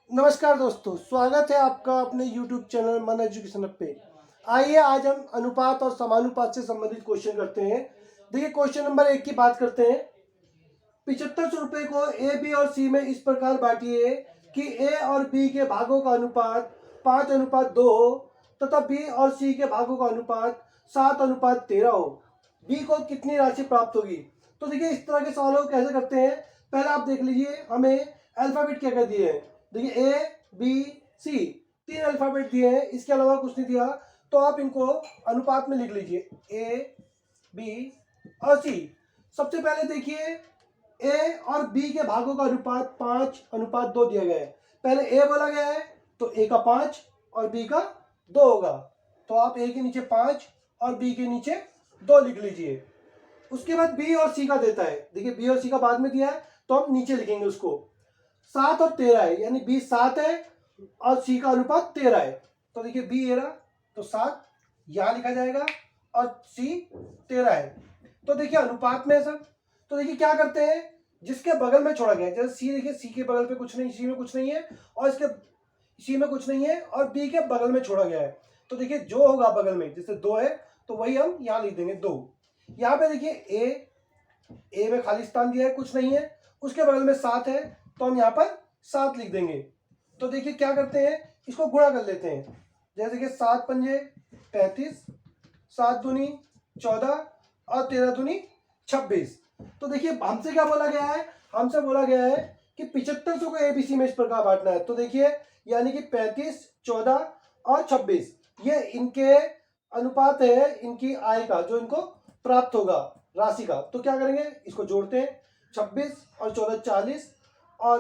नमस्कार दोस्तों, स्वागत है आपका अपने YouTube चैनल मन एजुकेशन पे। आइए आज हम अनुपात और समानुपात से संबंधित क्वेश्चन करते हैं। देखिए क्वेश्चन नंबर 1 की बात करते हैं। 7500 रुपये को ए, बी और सी में इस प्रकार बांटिए कि ए और बी के भागों का अनुपात 5:2 हो तथा बी और सी के भागों का अनुपात 7:13 हो। बी को कितनी राशि प्राप्त होगी? तो देखिए इस तरह के सवालों को कैसे करते हैं, पहले आप देख लीजिए हमें अल्फाबेट क्या क्या दिए हैं। देखिए ए, बी, सी, 3 अल्फाबेट दिए हैं, इसके अलावा कुछ नहीं दिया। तो आप इनको अनुपात में लिख लीजिए, ए, बी और सी। सबसे पहले देखिए ए और बी के भागों का अनुपात 5:2 दिया गया है। पहले ए बोला गया है तो ए का 5 और बी का 2 होगा, तो आप ए के नीचे 5 और बी के नीचे 2 लिख लीजिए। उसके बाद बी और सी का देता है, देखिए बी और सी का बाद में दिया है तो हम नीचे लिखेंगे उसको। 7 और 13 है, यानी बी 7 है और सी का अनुपात 13 है। तो देखिए बी 13 तो 7 यहां लिखा जाएगा और सी 13 है। तो देखिए अनुपात में सब, तो देखिए क्या करते हैं, जिसके बगल में छोड़ा गया है, जैसे सी, देखिए सी के बगल पे कुछ नहीं, सी में कुछ नहीं है और इसके सी में कुछ नहीं है और बी के बगल में छोड़ा गया है। तो देखिए जो होगा बगल में, जैसे 2 है तो वही हम यहाँ लिख देंगे 2। यहाँ पे देखिए ए में खाली स्थान दिया है, कुछ नहीं है, उसके बगल में 7 है तो हम यहाँ पर 7 लिख देंगे। तो देखिए क्या करते हैं, इसको गुणा कर लेते हैं। जैसे कि 7 पंजे 35, 7 दूनी 14 और 13 दूनी 26। तो देखिए हमसे क्या बोला गया है, हमसे बोला गया है कि 7500 को एबीसी में इस प्रकार बांटना है। तो देखिए यानी कि 35, 14 और 26 ये इनके अनुपात है, इनकी आय का जो इनको प्राप्त होगा राशि का। तो क्या करेंगे, इसको जोड़ते हैं, 26 और 14 40 और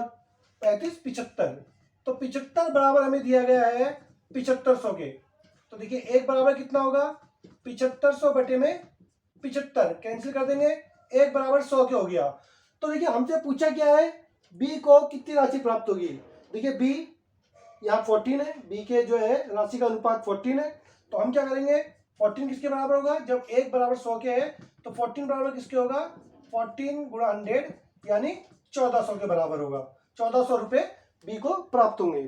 35 75। तो 75 बराबर हमें दिया गया है 7500 के। तो देखिए एक बराबर कितना होगा, 7500 बटे में 75 कैंसिल कर देंगे, एक बराबर 100 के हो गया। तो देखिए हमसे पूछा क्या है, बी को कितनी राशि प्राप्त होगी। देखिए बी यहाँ 14 है, बी के जो है राशि का अनुपात 14 है। तो हम क्या करेंगे, 14 किसके बराबर होगा, जब एक बराबर 100 के है तो 14 बराबर किसके होगा, 14 गुणा 100 यानी 1400 के बराबर होगा। 1400 रुपये बी को प्राप्त होंगे।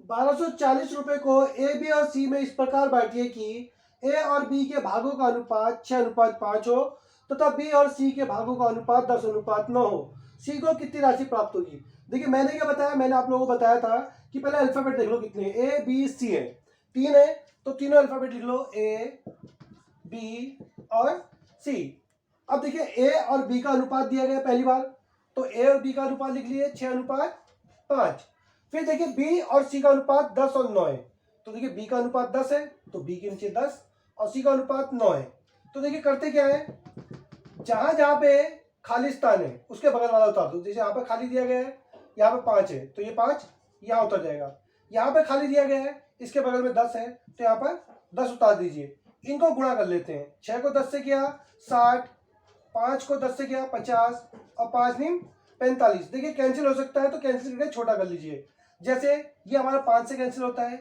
1240 रुपये को ए, बी और सी में इस प्रकार बांटिए कि ए और बी के भागों का अनुपात 6:5 हो तथा बी और सी के भागों का अनुपात 10:9 हो। सी को कितनी राशि प्राप्त होगी। देखिए मैंने क्या बताया, मैंने आप लोगों को बताया था कि पहले अल्फाबेट देख लो कितने हैं, ए, बी, सी है, 3 है तो तीनों अल्फाबेट लिख लो, ए, बी और सी। अब देखिए ए और बी का अनुपात दिया गया पहली बार, तो ए और बी का अनुपात लिख लिए 6:5। फिर देखिए बी और सी का अनुपात 10 और 9 है। तो देखिए बी का अनुपात 10 है तो बी के नीचे 10 और सी का अनुपात 9 है। तो देखिए करते क्या है, जहां जहां पे खाली स्थान है उसके बगल वाला उतार दो। जैसे यहाँ पे खाली दिया गया है, यहाँ पे 5 है तो ये 5 यहाँ उतर जाएगा। यहाँ पे खाली दिया गया है, इसके बगल में 10 है तो यहाँ पर 10 उतार दीजिए। इनको गुणा कर लेते हैं, 6 को 10 से किया 60, 5 को 10 से किया 50 और 5 नीम 45। देखिए कैंसिल हो सकता है तो कैंसिल करके छोटा कर लीजिए। जैसे ये हमारा 5 से कैंसिल होता है,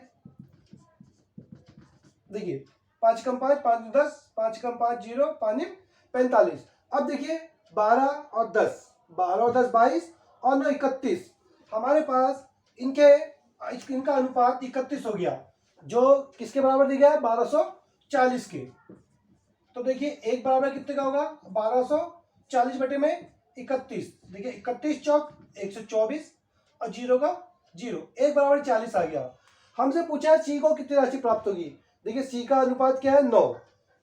देखिए 5 कम 5 5 10, 5 कम 5 0, 5 नीम 45। अब देखिए 12 और 10, 12 और 10 22 और 9 31। हमारे पास इनका अनुपात 31 हो गया, जो किसके बराबर दिया गया है, 1240 के। तो देखिए एक बराबर कितने का होगा, 1240 बटे में 31। देखिए 31 चौक 124 और 0 का 0, एक बराबर 40 आ गया। हमसे पूछा है सी को कितनी राशि प्राप्त होगी। देखिए सी का अनुपात क्या है, 9,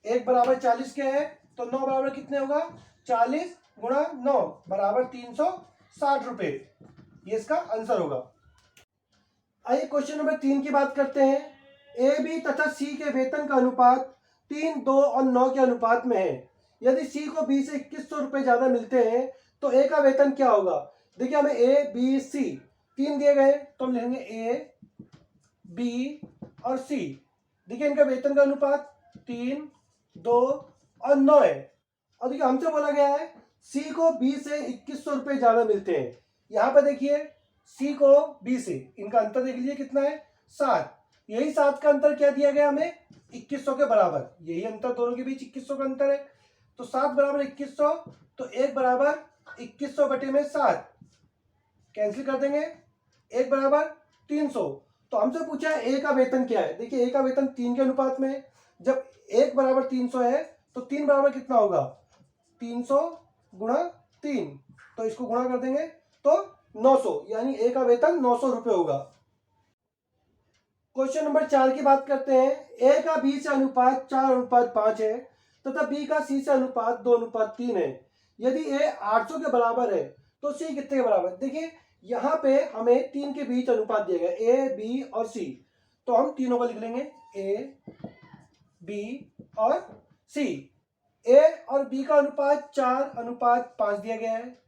एक बराबर 40 के है तो 9 बराबर कितने होगा, 40 गुणा 9 बराबर 360 रुपये। ये इसका आंसर होगा। आइए क्वेश्चन नंबर 3 की बात करते हैं। ए, बी तथा सी के वेतन का अनुपात 3, 2 और 9 के अनुपात में है। यदि सी को बी से 2100 रुपये ज्यादा मिलते हैं तो ए का वेतन क्या होगा। देखिए हमें ए, बी, सी 3 दिए गए तो हम लिखेंगे ए, बी और सी। देखिए इनका वेतन का अनुपात 3, 2 और 9 है। और देखिए हमसे बोला गया है सी को बी से 2100 रुपये ज्यादा मिलते हैं। यहाँ पे देखिए सी को बी से, इनका अंतर देख लीजिए कितना है, 7। यही 7 का अंतर क्या दिया गया हमें, 2100 के बराबर। यही अंतर दोनों के बीच 2100 का अंतर है। तो 7 बराबर 2100, तो 1 बराबर 2100 बटे में 7 कैंसिल कर देंगे, 1 बराबर 300। तो हमसे पूछा है ए का वेतन क्या है। देखिए ए का वेतन 3 के अनुपात में है। जब 1 बराबर 300 है तो 3 बराबर कितना होगा, 300 गुणा 3, तो इसको गुणा कर देंगे तो 900, यानी ए का वेतन 900 रुपये होगा। क्वेश्चन नंबर 4 की बात करते हैं। ए का बी से अनुपात 4:5 है तथा बी का सी से अनुपात 2:3 है। यदि ए 800 के बराबर है तो सी कितने के बराबर है। देखिए यहाँ पे हमें 3 के बीच अनुपात दिया गया, ए बी और सी, तो हम तीनों को लिख लेंगे, ए बी और सी। ए और बी का अनुपात 4:5 दिया गया है,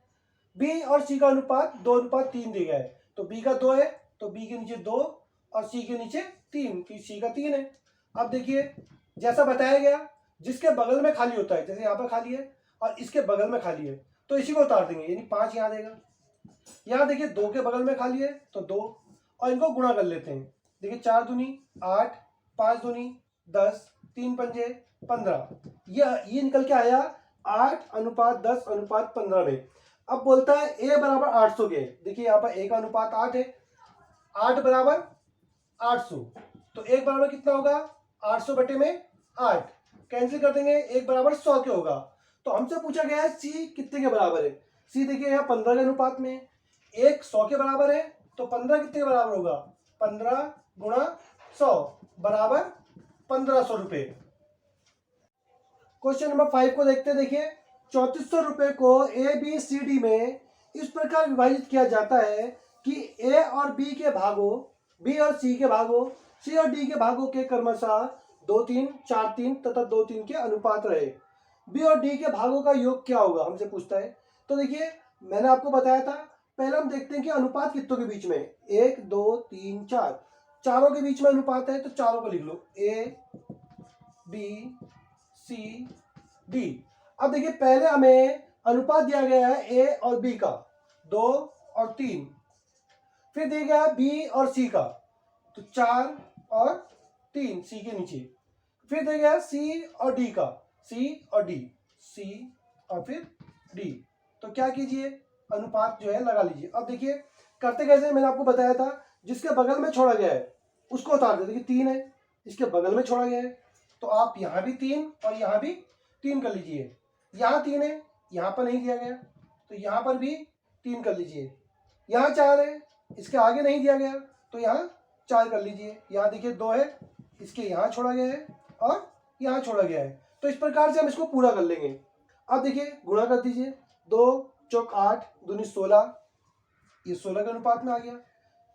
बी और सी का अनुपात 2:3 दिया गया है। तो बी का 2 है तो बी के नीचे 2 और सी के नीचे 3, कि सी का 3 है। अब देखिए जैसा बताया गया, जिसके बगल में खाली होता है, जैसे यहाँ पर खाली है और इसके बगल में खाली है, तो इसी को उतार देंगे, यानी 5 यहाँ देगा। यहाँ देखिए 2 के बगल में खाली है तो 2, और इनको गुणा कर लेते हैं। देखिए 4 दूनी 8, 5 दूनी 10, 3 पंजे 15, ये निकल के आया 8:10:15 में। अब बोलता है ए बराबर 800 के। देखिए यहाँ पर ए का अनुपात 8 है, 8 बराबर 800, तो 1 बराबर कितना होगा, 800 बटे में 8, कैंसिल कर देंगे, 1 बराबर 100 के होगा। तो हमसे पूछा गया है सी कितने के बराबर है। सी देखिए यहाँ 15 के अनुपात में, 1 100 के बराबर है, तो 15 कितने के बराबर होगा, 15 गुणा 100 बराबर 1500 रुपये। क्वेश्चन नंबर 5 को देखते हैं। देखिए 3400 रुपये को ए बी सी डी में इस प्रकार विभाजित किया जाता है कि ए और बी के भागों, बी और सी के भागों, सी और डी के भागों के क्रमशः 2-3, 4-3 तथा 2-3 के अनुपात रहे। बी और डी के भागों का योग क्या होगा, हमसे पूछता है। तो देखिए मैंने आपको बताया था, पहले हम देखते हैं कि अनुपात कितनों के बीच में, 1 2 3 4, चारों के बीच में अनुपात है, तो चारों को लिख लो, ए बी सी डी। अब देखिए पहले हमें अनुपात दिया गया है ए और बी का 2 और 3, फिर दिया गया बी और सी का, तो 4 और 3 सी के नीचे, फिर दिया गया सी और डी का, सी और डी, सी और फिर डी। तो क्या कीजिए, अनुपात जो है लगा लीजिए। अब देखिए करते कैसे, मैंने आपको बताया था, जिसके बगल में छोड़ा गया है उसको उतार दे। देखिए 3 है, इसके बगल में छोड़ा गया है, तो आप यहाँ भी 3 और यहाँ भी 3 कर लीजिए। यहाँ 3 है, यहाँ पर नहीं दिया गया, तो यहाँ पर भी 3 कर लीजिए। यहाँ 4 है, इसके आगे नहीं दिया गया, तो यहाँ 4 कर लीजिए। यहाँ देखिए 2 है, इसके यहाँ छोड़ा गया है और यहाँ छोड़ा गया है, तो इस प्रकार से हम इसको पूरा कर लेंगे। अब देखिए गुणा कर दीजिए, 2 चौक 8 दूनी 16, ये 16 के अनुपात में आ गया।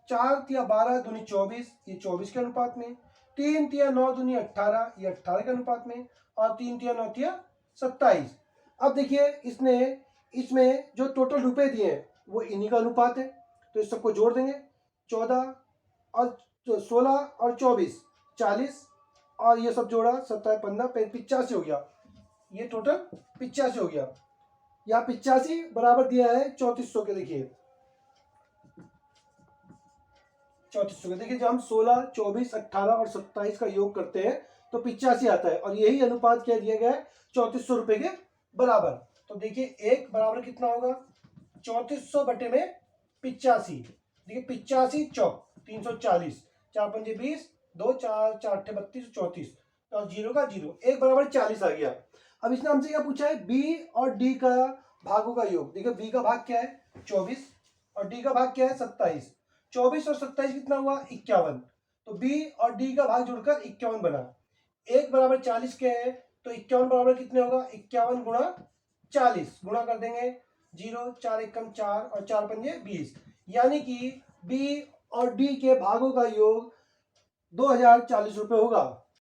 4 तिया 12 दूनी 24, ये 24 के अनुपात में। 3 तिया 9 दूनी 18, ये 18 के अनुपात में। और 3 तिया 9 तिया 27। अब देखिए इसमें जो टोटल रुपए दिए हैं वो इन्हीं का अनुपात है, तो इस सबको जोड़ देंगे। 14 और 16 और 24 40, और ये सब जोड़ा 17 15 85 हो गया। ये टोटल 85 हो गया। यहाँ 85 बराबर दिया है 3400 के। देखिए 3400 के, देखिए जब हम 16 24 18 और 27 का योग करते हैं तो 85 आता है, और यही अनुपात क्या दिया गया है, 3400 रुपये के बराबर। तो देखिए एक बराबर कितना होगा, 3400 बटे में 85। देखिए 85 चौक 340, 4 पंजे 20, 2 4 4 8 32 34, और 0 का 0, एक बराबर 40 आ गया। अब इसने हमसे क्या पूछा है, बी और डी का भागों का योग। देखिए बी का भाग क्या है 24 और डी का भाग क्या है 27। 24 और 27 कितना हुआ 51, तो बी और डी का भाग जुड़कर 51 बना। एक बराबर 40 के है, तो 51 बराबर कितने होगा, 51 गुणा 40, गुणा कर देंगे 0 4 एकम 4 और 4 पंजे 20, यानी कि बी और डी के भागों का योग 2040 रुपये होगा।